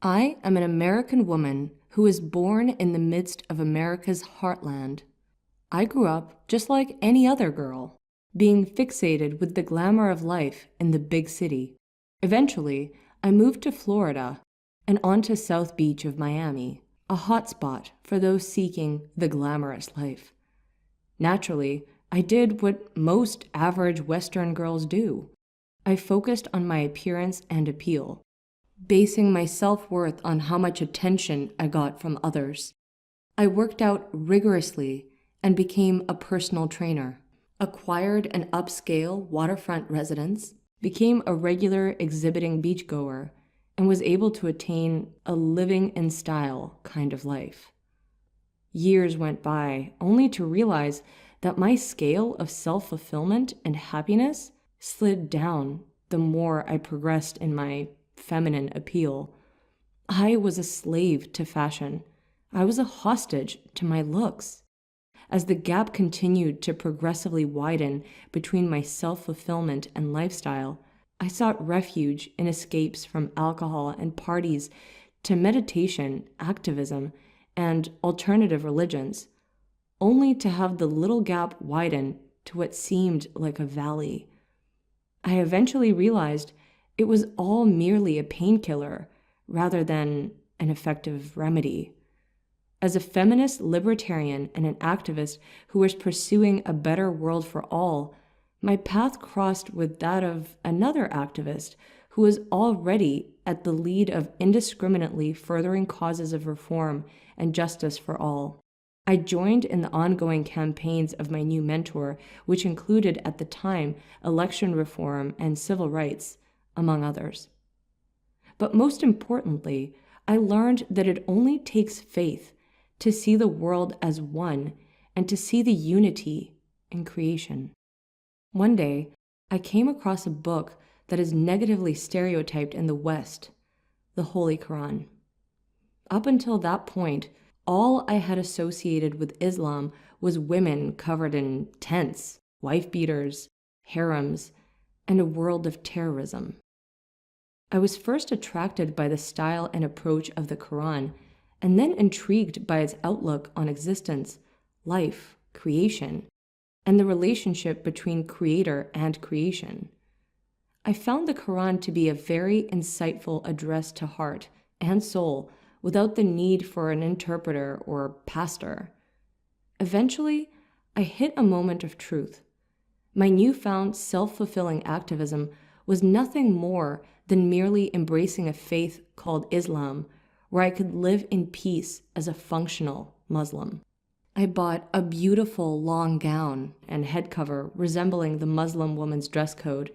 I am an American woman who was born in the midst of America's heartland. I grew up just like any other girl, being fixated with the glamour of life in the big city. Eventually, I moved to Florida and onto South Beach of Miami, a hotspot for those seeking the glamorous life. Naturally, I did what most average Western girls do. I focused on my appearance and appeal, basing my self-worth on how much attention I got from others. I worked out rigorously and became a personal trainer, acquired an upscale waterfront residence, became a regular exhibiting beachgoer, and was able to attain a living in style kind of life. Years went by only to realize that my scale of self-fulfillment and happiness slid down the more I progressed in my feminine appeal. I was a slave to fashion. I was a hostage to my looks. As the gap continued to progressively widen between my self-fulfillment and lifestyle, I sought refuge in escapes from alcohol and parties to meditation, activism, and alternative religions, only to have the little gap widen to what seemed like a valley. I eventually realized it was all merely a painkiller rather than an effective remedy. As a feminist libertarian and an activist who was pursuing a better world for all, my path crossed with that of another activist who was already at the lead of indiscriminately furthering causes of reform and justice for all. I joined in the ongoing campaigns of my new mentor, which included at the time election reform and civil rights, among others. But most importantly, I learned that it only takes faith to see the world as one and to see the unity in creation. One day, I came across a book that is negatively stereotyped in the West, the Holy Quran. Up until that point, all I had associated with Islam was women covered in tents, wife beaters, harems, and a world of terrorism. I was first attracted by the style and approach of the Quran, and then intrigued by its outlook on existence, life, creation, and the relationship between creator and creation. I found the Quran to be a very insightful address to heart and soul without the need for an interpreter or pastor. Eventually, I hit a moment of truth. My newfound self-fulfilling activism was nothing more than merely embracing a faith called Islam, where I could live in peace as a functional Muslim. I bought a beautiful long gown and head cover resembling the Muslim woman's dress code,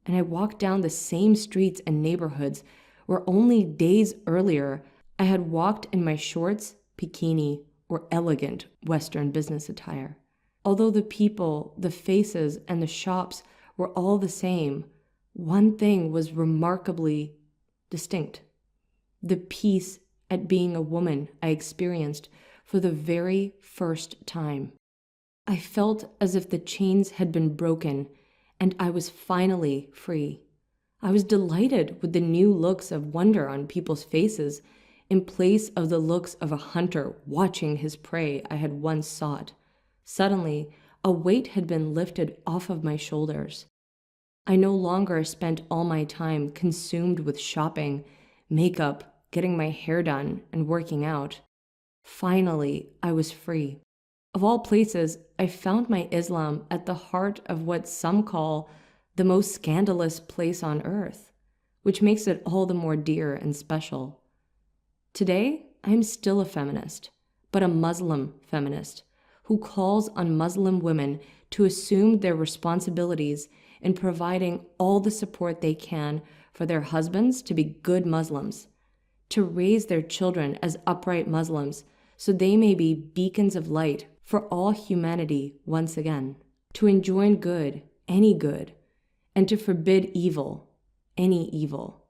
and I walked down the same streets and neighborhoods where only days earlier I had walked in my shorts, bikini, or elegant Western business attire. Although the people, the faces, and the shops were all the same, one thing was remarkably distinct: the peace at being a woman I experienced for the very first time. I felt as if the chains had been broken and I was finally free. I was delighted with the new looks of wonder on people's faces in place of the looks of a hunter watching his prey I had once sought. Suddenly, a weight had been lifted off of my shoulders. I no longer spent all my time consumed with shopping, makeup, getting my hair done, and working out. Finally, I was free. Of all places, I found my Islam at the heart of what some call the most scandalous place on earth, which makes it all the more dear and special. Today, I am still a feminist, but a Muslim feminist who calls on Muslim women to assume their responsibilities in providing all the support they can for their husbands to be good Muslims, to raise their children as upright Muslims so they may be beacons of light for all humanity once again, to enjoin good, any good, and to forbid evil, any evil,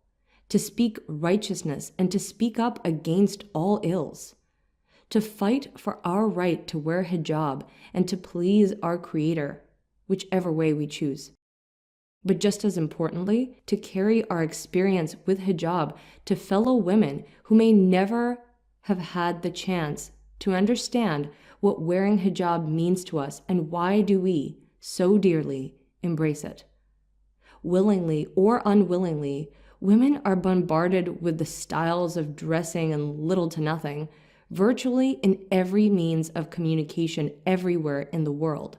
to speak righteousness and to speak up against all ills, to fight for our right to wear hijab and to please our Creator, whichever way we choose. but just as importantly, to carry our experience with hijab to fellow women who may never have had the chance to understand what wearing hijab means to us and why do we so dearly embrace it. Willingly or unwillingly, women are bombarded with the styles of dressing and little to nothing, virtually in every means of communication everywhere in the world.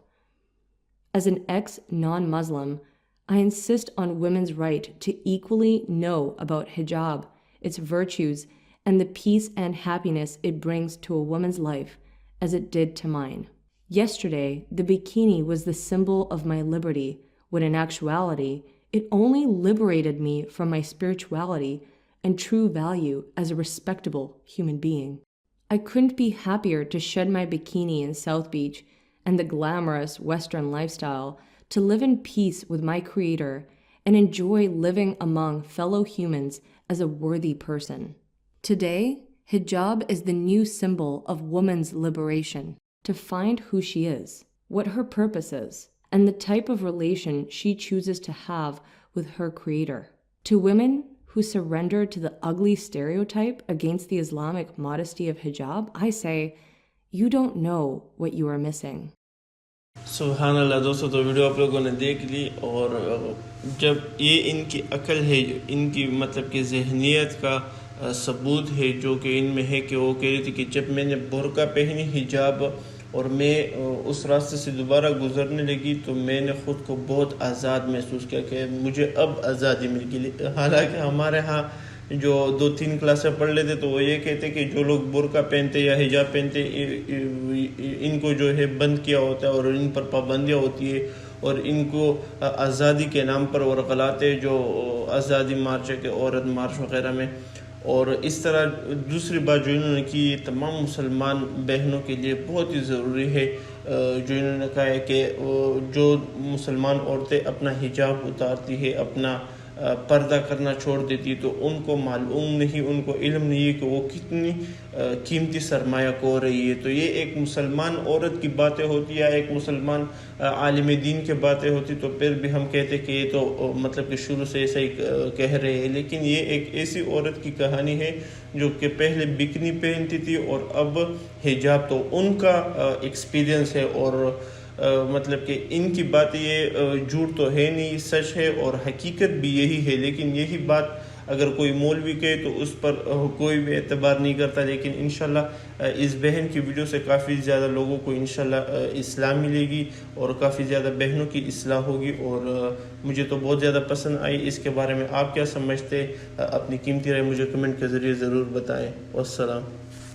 As an ex-non-Muslim, I insist on women's right to equally know about hijab, its virtues, and the peace and happiness it brings to a woman's life, as it did to mine. Yesterday, the bikini was the symbol of my liberty, when in actuality, it only liberated me from my spirituality and true value as a respectable human being. I couldn't be happier to shed my bikini in South Beach and the glamorous Western lifestyle to live in peace with my Creator and enjoy living among fellow humans as a worthy person. Today, hijab is the new symbol of woman's liberation, to find who she is, what her purpose is, and the type of relation she chooses to have with her Creator. To women who surrender to the ugly stereotype against the Islamic modesty of hijab, I say, you don't know what you are missing. سبحان اللہ دوستو، تو video آپ لوگوں نے دیکھ لی، اور جب یہ ان کی عقل ہے، ان کی مطلب کہ ذہنیت کا ثبوت ہے جو کہ ان میں ہے، کہ وہ کہہ رہی تھی کہ جب میں نے برقع پہنی حجاب اور میں اس راستے سے دوبارہ گزرنے لگی تو میں نے خود کو بہت آزاد محسوس کیا کہ مجھے اب آزادی مل گئی. حالانکہ ہمارے ہاں جو 2-3 کلاسیں پڑھ لیتے تو وہ یہ کہتے کہ جو لوگ برقع پہنتے یا حجاب پہنتے ان کو جو ہے بند کیا ہوتا ہے اور ان پر پابندیاں ہوتی ہے اور ان کو آزادی کے نام پر ورغلاتے جو آزادی مارچ ہے کہ عورت مارچ وغیرہ میں. اور اس طرح دوسری بات جو انہوں نے کی، یہ تمام مسلمان بہنوں کے لیے بہت ہی ضروری ہے، جو انہوں نے کہا ہے کہ جو مسلمان عورتیں اپنا حجاب اتارتی ہے، اپنا پردہ کرنا چھوڑ دیتی، تو ان کو معلوم نہیں، ان کو علم نہیں ہے کہ وہ کتنی قیمتی سرمایہ کھو رہی ہے. تو یہ ایک مسلمان عورت کی باتیں ہوتی یا ایک مسلمان عالم دین کی باتیں ہوتی تو پھر بھی ہم کہتے کہ یہ تو مطلب کہ شروع سے ایسا ہی کہہ رہے ہیں. لیکن یہ ایک ایسی عورت کی کہانی ہے جو کہ پہلے بکنی پہنتی تھی اور اب حجاب. تو ان کا ایکسپیرینس ہے اور مطلب کہ ان کی بات یہ جھوٹ تو ہے نہیں، سچ ہے اور حقیقت بھی یہی ہے. لیکن یہی بات اگر کوئی مولوی کہے تو اس پر کوئی بھی اعتبار نہیں کرتا. لیکن انشاءاللہ اس بہن کی ویڈیو سے کافی زیادہ لوگوں کو انشاءاللہ اصلاح ملے گی اور کافی زیادہ بہنوں کی اصلاح ہوگی، اور مجھے تو بہت زیادہ پسند آئی. اس کے بارے میں آپ کیا سمجھتے؟ اپنی قیمتی رائے مجھے کمنٹ کے ذریعے ضرور بتائیں. والسلام.